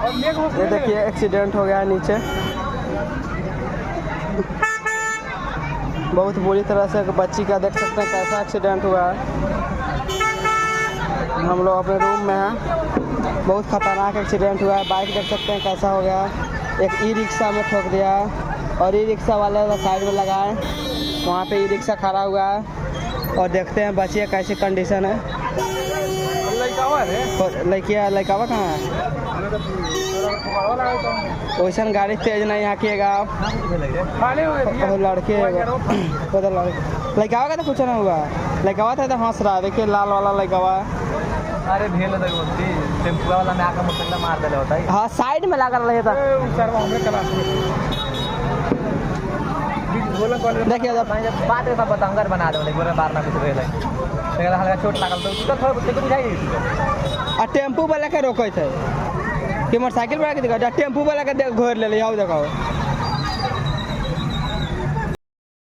ये देखिए एक्सीडेंट हो गया है नीचे, बहुत बुरी तरह से। बच्ची का देख सकते हैं कैसा एक्सीडेंट हुआ है। हम लोग अपने रूम में हैं। बहुत खतरनाक एक्सीडेंट हुआ है। बाइक देख सकते हैं कैसा हो गया, एक ई रिक्शा में ठोक दिया और ई रिक्शा वाले साइड में लगा है, वहाँ पे ई रिक्शा खड़ा हुआ है। और देखते हैं बच्ची कैसी कंडीशन है। लड़कावा कहाँ है? वैसा गाड़ी तेज नहीं हाकिएगा आप, लड़के लड़कावा का तो कुछ नहीं हुआ। लड़कावा था तो हंस रहा है, देखिए लाल वाला लड़कावा। अरे भेल टेम्पो वाला में आकर मोटरसाइकिल मार दिया होता है। हाँ साइड में लगा रहा था। देखिए बात है बतंगर बना दे मारना कुछ हल्का चोट लागल तो थोड़ा बुझाई। आ टेम्पू वाला के रोके थे कि मोटरसाइकिल वाला के देखा, टेम्पू वाला के घोर ले देखो।